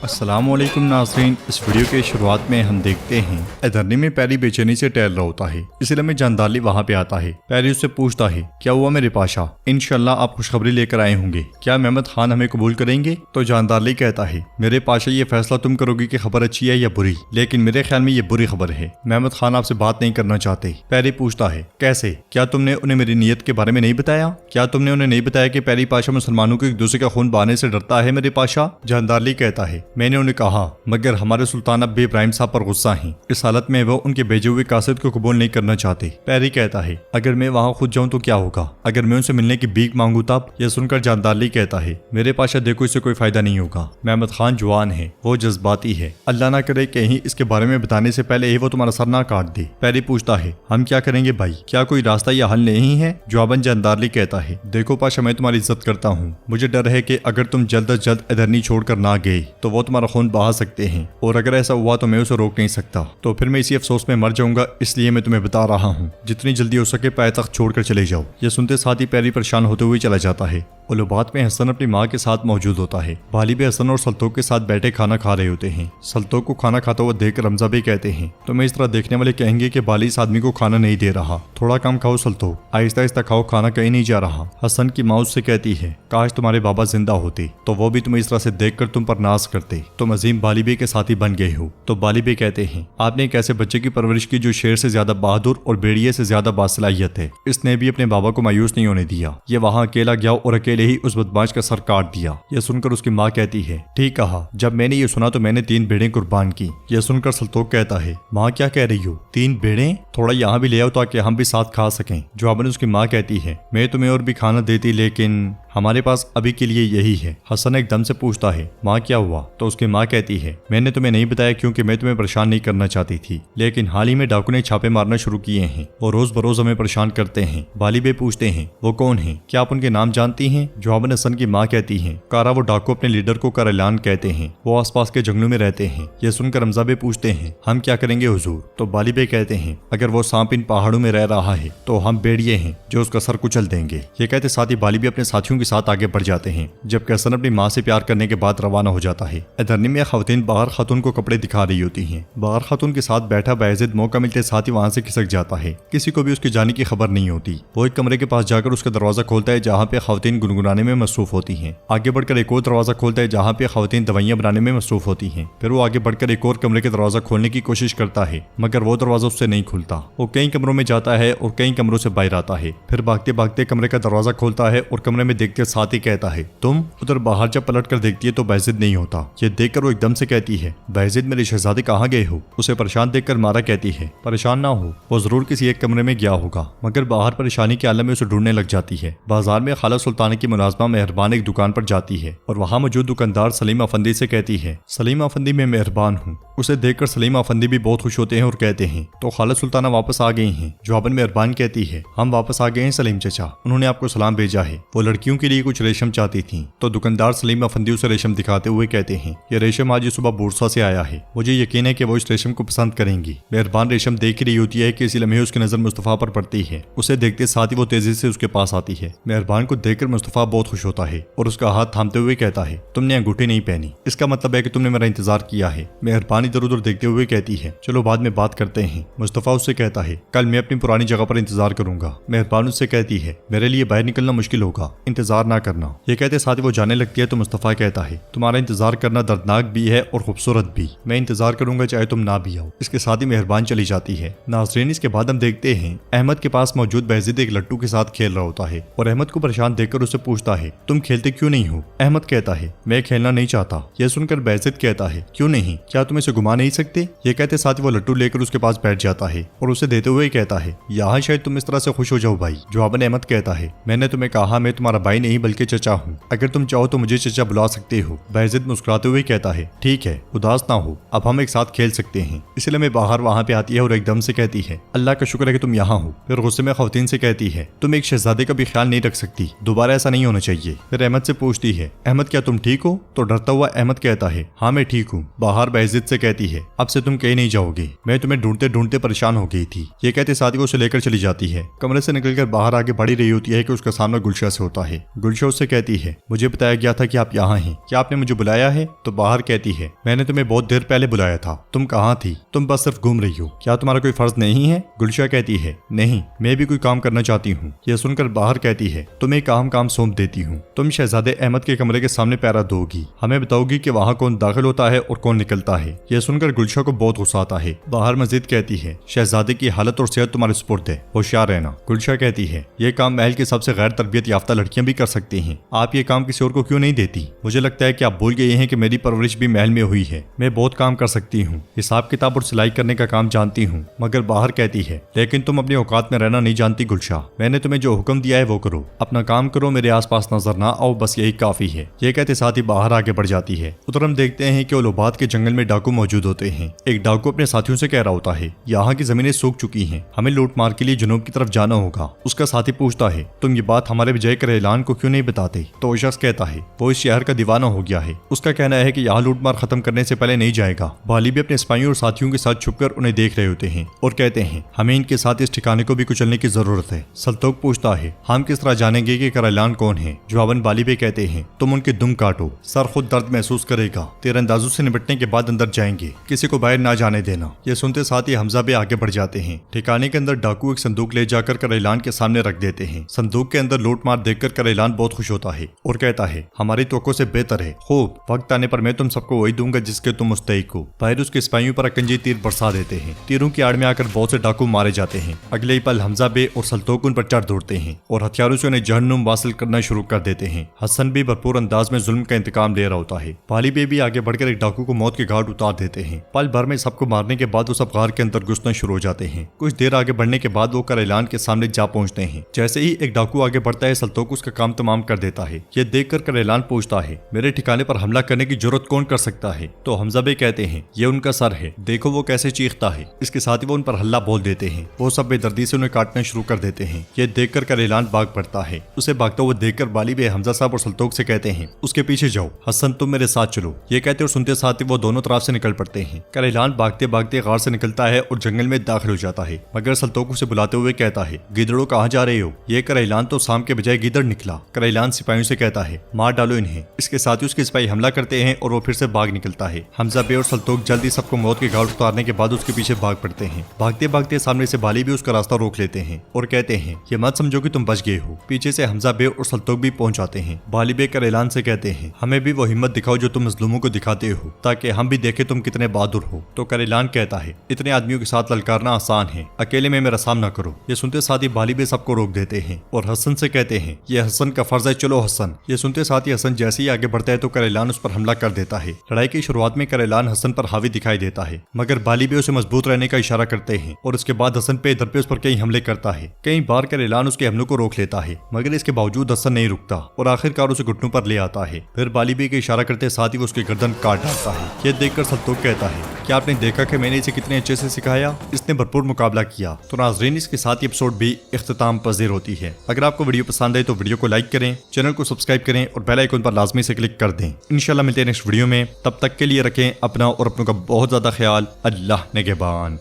अस्सलामुअलैकुम नाज़रीन, इस वीडियो के शुरुआत में हम देखते हैं एधरनी में पैरी बेचैनी से टहल रहा होता है। इसलिए में जानदारली वहाँ पे आता है। पैरी उससे पूछता है, क्या हुआ मेरे पाशा, इंशाल्लाह आप खुशखबरी लेकर आए होंगे, क्या मेहमद खान हमें कबूल करेंगे? तो जानदारली कहता है, मेरे पाशा ये फैसला तुम करोगे कि खबर अच्छी है या बुरी, लेकिन मेरे ख्याल में ये बुरी खबर है। मेहमद खान आपसे बात नहीं करना चाहते। पैरी पूछता है, कैसे? क्या तुमने उन्हें मेरी नीयत के बारे में नहीं बताया? क्या तुमने उन्हें नहीं बताया कि पैरी पाशा मुसलमानों को एक दूसरे का खून बहाने से डरता है? मेरे पाशा जानदारली कहता है, मैंने उन्हें कहा मगर हमारे सुल्तान अब भी इब्राहिम साहब पर गुस्सा हैं। इस हालत में वो उनके भेजे हुए कासिद को कबूल नहीं करना चाहते। पैरी कहता है, अगर मैं वहाँ खुद जाऊँ तो क्या होगा? अगर मैं उनसे मिलने की भीख मांगू तब? यह सुनकर जानदारली कहता है, मेरे पाशा देखो इससे कोई फायदा नहीं होगा। मेहमद खान जवान है, वो जज्बाती है, अल्लाह ना करे कहीं इसके बारे में बताने से पहले ही वो तुम्हारा सर ना काट दे। पैरी पूछता है, हम क्या करेंगे भाई, क्या कोई रास्ता या हल नहीं है? जवाबन जानदारली कहता है, देखो पाशा मैं तुम्हारी इज्जत करता हूँ, मुझे डर है कि अगर तुम जल्द अज जल्द एधरनी छोड़कर ना गए तो वो तुम्हारा खून बहा सकते हैं, और अगर ऐसा हुआ तो मैं उसे रोक नहीं सकता, तो फिर मैं इसी अफसोस में मर जाऊंगा। इसलिए मैं तुम्हें बता रहा हूँ, जितनी जल्दी हो सके पायतख्त छोड़कर चले जाओ। यह सुनते साथ ही पैरी परेशान होते हुए चला जाता है। उलूबात में हसन अपनी माँ के साथ मौजूद होता है। बालिब हसन और सल्तोक के साथ बैठे खाना खा रहे होते हैं। सल्तोक को खाना खाता हुआ देख रमजा भी कहते हैं, तुम्हें इस तरह देखने वाले कहेंगे कि बाली इस आदमी को खाना नहीं दे रहा, थोड़ा कम खाओ सल्तोक, आहिस्ता आहिस्ता खाओ, खाना कहीं नहीं जा रहा। हसन की माँ उससे कहती है, काश तुम्हारे बाबा जिंदा होते तो वो भी तुम्हें इस तरह से देखकर तुम पर नाज करते, तुम अजीम बालिबे के साथी बन गए हो। तो बालिबे कहते हैं, आपने एक ऐसे बच्चे की परवरिश की जो शेर से ज्यादा बहादुर और भेड़िए से ज्यादा बासलाहियत है। इसने भी अपने बाबा को मायूस नहीं होने दिया। ये वहाँ अकेला गया और अकेले ही उस बदमाश का सर काट दिया। यह सुनकर उसकी माँ कहती है, ठीक कहा, जब मैंने ये सुना तो मैंने 3 भेड़ें कुर्बान की। यह सुनकर सल्तोक कहता है, माँ क्या कह रही हो, 3 भेड़ें? थोड़ा यहाँ भी ले आओ ताकि हम भी साथ खा सकें। जवाबन उसकी माँ कहती है, मैं तुम्हें और भी खाना देती, लेकिन हमारे पास अभी के लिए यही है। हसन एकदम से पूछता है, माँ क्या हुआ? तो उसकी माँ कहती है, मैंने तुम्हें नहीं बताया क्योंकि मैं तुम्हें परेशान नहीं करना चाहती थी, लेकिन हाल ही में डाकू ने छापे मारना शुरू किए हैं और रोज बरोज हमें परेशान करते हैं। बालिबे पूछते हैं, वो कौन है, क्या आप उनके नाम जानती हैं? जवाबन हसन की माँ कहती है, कारा वो डाकू अपने लीडर को करैलान कहते हैं, वो आसपास के जंगलों में रहते हैं। यह सुनकर रमजाबे पूछते हैं, हम क्या करेंगे हुजूर? तो बालिबे कहते हैं, अगर वो सांप इन पहाड़ों में रह रहा है तो हम भेड़िए हैं जो उसका सर कुचल देंगे। ये कहते साथ ही बालिबे अपने साथियों के साथ आगे बढ़ जाते हैं, जबकि हसन अपनी माँ से प्यार करने के बाद रवाना हो जाता है। एधरनी में खवातीन बाहर खातून को कपड़े दिखा रही होती हैं। बाहर खातून के साथ बैठा बायज़िद मौका मिलते साथ ही वहाँ से खिसक जाता है। किसी को भी उसके जाने की खबर नहीं होती। वो एक कमरे के पास जाकर उसका दरवाजा खोलता है जहाँ पे खवातीन गुनगुनाने में मसरूफ होती हैं। आगे बढ़कर एक और दरवाजा खोलता है जहाँ पे खवातीन दवाइयाँ बनाने में मसरूफ होती हैं। फिर वो आगे बढ़कर एक और कमरे के दरवाजा खोलने की कोशिश करता है, मगर वो दरवाजा उससे नहीं खुलता। वो कई कमरों में जाता है और कई कमरों से बाहर आता है। फिर भागते भागते कमरे का दरवाजा खोलता है और कमरे में देखते साथ ही कहता है, तुम? उधर बाहर जब पलट कर देखती है तो बायज़िद नहीं होता। ये देखकर वो एकदम से कहती है, बायज़िद मेरे शहजादे कहाँ गए हो? उसे परेशान देखकर मारा कहती है, परेशान ना हो, वो जरूर किसी एक कमरे में गया होगा। मगर बाहर परेशानी के आलम में उसे ढूंढने लग जाती है। बाजार में खाला सुल्ताना की मुलाजमा मेहरबान एक दुकान पर जाती है और वहाँ मौजूद दुकानदार सलीम अफंदी से कहती है, सलीम अफंदी मैं मेहरबान हूँ। उसे देखकर सलीम अफंदी भी बहुत खुश होते हैं और कहते हैं, तो खाला सुल्ताना वापस आ गई हैं? जवाबन मेहरबान कहती है, हम वापस आ गए हैं सलीम चचा, उन्होंने आपको सलाम भेजा है। वो लड़कियों के लिए कुछ रेशम चाहती थी। तो दुकानदार सलीम अफंदी उसे रेशम दिखाते हुए कहते हैं, ये रेशम आज सुबह बूरसा से आया है, मुझे यकीन है कि वो इस रेशम को पसंद करेंगी। मेहरबान रेशम देख रही होती है कि इसी लम्हे उसकी नजर मुस्तफा पर पड़ती है। उसे देखते साथ ही वो तेजी से उसके पास आती है। मेहरबान को देखकर मुस्तफा बहुत खुश होता है और उसका हाथ थामते हुए कहता है, तुमने अंगूठी नहीं पहनी, इसका मतलब है कि तुमने मेरा इंतजार किया है। मेहरबान इधर उधर देखते हुए कहती है, चलो बाद में बात करते हैं। मुस्तफा उससे कहता है, कल मैं अपनी पुरानी जगह पर इंतजार करूंगा। मेहरबान उससे कहती है, मेरे लिए बाहर निकलना मुश्किल होगा, इंतजार ना करना। ये कहते साथ ही वो जाने लगती है तो मुस्तफा कहता है, तुम्हारा इंतजार करना दर्दनाक भी है और खूबसूरत भी, मैं इंतजार करूंगा चाहे तुम ना भी आओ। इसके साथ ही मेहरबान चली जाती है। नाज़रीन, इसके बाद हम देखते हैं अहमद के पास मौजूद बायज़िद एक लट्टू के साथ खेल रहा होता है और अहमद को परेशान देखकर उससे पूछता है, तुम खेलते क्यों नहीं हो? अहमद कहता है, मैं खेलना नहीं चाहता। यह सुनकर बायज़िद कहता है, क्यों नहीं, क्या तुम इसे घुमा नहीं सकते? ये कहते साथ ही वो लट्टू लेकर उसके पास बैठ जाता है और उसे देते हुए कहता है, यहाँ शायद तुम इस तरह से खुश हो जाओ भाई। जवाबन अहमद कहता है, मैंने तुम्हें कहा मैं तुम्हारा भाई नहीं बल्कि चचा हूँ, अगर तुम चाहो तो मुझे चचा बुला सकते हो। बायज़िद मुस्कुराते हुए कहता है, ठीक है, उदास ना हो, अब हम एक साथ खेल सकते हैं। इसलिए मैं बाहर वहाँ पे आती है और एकदम से कहती है, अल्लाह का शुक्र है कि तुम यहाँ हो। फिर गुस्से में खवातीन से कहती है, तुम एक शहजादे का भी ख्याल नहीं रख सकती, दोबारा ऐसा नहीं होना चाहिए। फिर अहमद से पूछती है, अहमद क्या तुम ठीक हो? तो डरता हुआ अहमद कहता है, हाँ मैं ठीक हूँ। बाहर बायज़िद से कहती है, अब से तुम कहीं नहीं जाओगे, मैं तुम्हें ढूंढते ढूंढते परेशान हो गई थी। ये कहते साथ ही वो उसे लेकर चली जाती है। कमरे से निकलकर बाहर आगे बढ़ ही रही होती है कि उसका सामना गुलशा से होता है। गुलशा उससे कहती है, मुझे बताया गया था कि आप यहाँ हैं, क्या आपने मुझे बुलाया है? तो बाहर कहती है, मैंने तुम्हें बहुत देर पहले बुलाया था, तुम कहाँ थी? तुम बस सिर्फ घूम रही हो, क्या तुम्हारा कोई फर्ज नहीं है? गुलशा कहती है, नहीं, मैं भी कोई काम करना चाहती हूँ। यह सुनकर बाहर कहती है, तुम्हें एक अहम काम सौंप देती हूँ, तुम शहजादे अहमद के कमरे के सामने पहरा दोगी, हमें बताओगी कि वहाँ कौन दाखिल होता है और कौन निकलता है। यह सुनकर गुलशा को बहुत गुस्सा आता है। बाहर मस्जिद कहती है, शहजादे की हालत और सेहत तुम्हारे सुपुर्द है, होशियार रहना। गुलशा कहती है, यह काम महल की सबसे गैर तरबियत याफ्ता लड़कियां भी कर सकती हैं, आप ये काम किसी और को क्यों नहीं देती? मुझे लगता है कि आप भूल गए हैं कि मेरी परवरिश भी महल में हुई है, मैं बहुत काम कर सकती हूँ, हिसाब किताब और सिलाई करने का काम जानती हूँ। मगर बाहर कहती है, लेकिन तुम अपनी औकात में रहना नहीं जानती गुलशा, मैंने तुम्हें जो हुक्म दिया है वो करो, अपना काम करो, मेरे आसपास नजर ना आओ, बस यही काफी है। ये कहते साथ ही बाहर आगे बढ़ जाती है। उधर हम देखते हैं कि ओलोबाद के जंगल में डाकू मौजूद होते हैं। एक डाकू अपने साथियों से कह रहा होता है, यहाँ की जमीनें सूख चुकी हैं, हमें लूट मार के लिए जुनूब की तरफ जाना होगा। उसका साथी पूछता है, तुम ये बात हमारे विजय करेलान को क्यों नहीं बताते? तो वो शख्स कहता है, वो इस शहर का दीवाना हो गया है, उसका कहना है कि यहाँ लूट मार खत्म करने से पहले नहीं जाएगा। बाली भी अपने सिपाहियों और साथियों के साथ छुपकर उन्हें देख रहे होते हैं और कहते हैं, हमें इनके साथ इस ठिकाने को भी कुचलने की जरूरत है। सल्तोक पूछता है, हम किस तरह जानेंगे कि करेलान कौन है? जवाबन बाली भी कहते हैं, तुम उनके दुम काटो, सर खुद दर्द महसूस करेगा, तीरंदाजों से निपटने के बाद अंदर जाएंगे, किसी को बाहर ना जाने देना। ये सुनते साथ ही हमजा भी आगे बढ़ जाते हैं। ठिकाने के अंदर डाकू एक संदूक ले जाकर करेलान के सामने रख देते हैं। संदूक के अंदर लूट मार देखकर करेलान बहुत खुश होता है और कहता है, हमारी तवक्को से बेहतर है, खूब वक्त आने पर मैं तुम सबको वही दूंगा जिसके तुम मुस्तहिक हो। बाहर उसके सिपाहियों पर अकंजी तीर बरसा देते हैं। तीरों की आड़ में आकर बहुत से डाकू मारे जाते हैं। अगले ही पल हमजा बे और सल्तोक उन पर चढ़ दौड़ते हैं और हथियारों से उन्हें जहन्नुम वासिल करना शुरू कर देते हैं। हसन भी भरपूर अंदाज में जुल्म का इंतकाम ले रहा होता है। बाली बे भी आगे बढ़कर एक डाकू को मौत के घाट उतार देते हैं। पल भर में सबको मारने के बाद वो सब गार के अंदर घुसना शुरू हो जाते हैं। कुछ देर आगे बढ़ने के बाद वो करेलान के सामने जा पहुंचते हैं। जैसे ही एक डाकू आगे बढ़ता है, सल्तोक उसका काम तमाम कर देता है। ये देखकर करेलान पूछता है, मेरे ठिकाने पर हमला करने की जरूरत कौन कर सकता है? तो हमजा बे कहते हैं, ये उनका सर है, देखो वो कैसे चीखता है। इसके साथ ही वो उन पर हल्ला बोल देते हैं। वो सब बेदर्दी से उन्हें काटना शुरू कर देते हैं। ये देखकर करेलान भाग पड़ता है। उसे भागता हुआ देखकर बाली बे हमजा साहब और सल्तोक से कहते हैं, उसके पीछे जाओ, हसन तुम मेरे साथ चलो। ये कहते और सुनते साथ ही वो दोनों तरफ से निकल पड़ते हैं। करेलान भागते भागते गार से निकलता है और जंगल में दाखिल हो जाता है। मगर सल्तोक उसे बुलाते हुए कहता है, गिदड़ों कहाँ जा रहे हो? ये करेलान तो शाम के बजाय गिदड़ निकला। करेलान सिपाहियों से कहता है, मार डालो इन्हें। इसके साथ ही उसके सिपाही हमला करते हैं और वो फिर से भाग निकलता है। हमजा बे और सल्तोक जल्दी सबको मौत के घाट उतारने के बाद उसके पीछे भाग पड़ते हैं। भागते भागते सामने से बाली भी उसका रास्ता रोक लेते हैं और कहते हैं, ये मत समझो कि तुम बच गए हो। पीछे से हमजा बे और सल्तोक भी पहुंच जाते हैं। बाली बे करेलान से कहते हैं, हमें भी वो हिम्मत दिखाओ जो तुम मजलूमों को दिखाते हो, ताकि हम भी देखें तुम कितने बहादुर हो। तो करेलान कहता है, इतने आदमियों के साथ ललकारना आसान है, अकेले में मेरा सामना करो। ये सुनते साथ ही बाली बे सबको रोक देते हैं और हसन से कहते हैं, ये हसन का फर्ज है, चलो हसन। ये सुनते साथ ही हसन जैसे ही आगे बढ़ता है तो करेलान उस पर हमला कर देता है। लड़ाई की शुरुआत में करेलान हसन पर हावी दिखाई देता है, मगर बाली बे उसे मजबूत रहने का इशारा करते हैं और उसके बाद हसन पे इधर पे उस पर कई हमले करता है। कई बार करेलान उसके हमलों को रोक लेता है, मगर इसके बावजूद हसन नहीं रुकता और आखिरकार उसे घुटनों पर ले आता है। फिर बाली बे के इशारा करते साथ ही वो उसकी गर्दन काट डालता है। ये देखकर सल्तोक कहता है, क्या आपने देखा कि मैंने इसे कितने अच्छे से सिखाया? इसने भरपूर मुकाबला किया। तो नाज़रीन, इसके साथ ही एपिसोड भी इख्तिताम पज़ीर होती है। अगर आपको वीडियो पसंद आए तो वीडियो को लाइक करें, चैनल को सब्सक्राइब करें और बेल आइकन पर लाजमी से क्लिक कर दें। इंशाल्लाह मिलते हैं नेक्स्ट वीडियो में। तब तक के लिए रखें अपना और अपनों का बहुत ज्यादा ख्याल। अल्लाह निगहबान।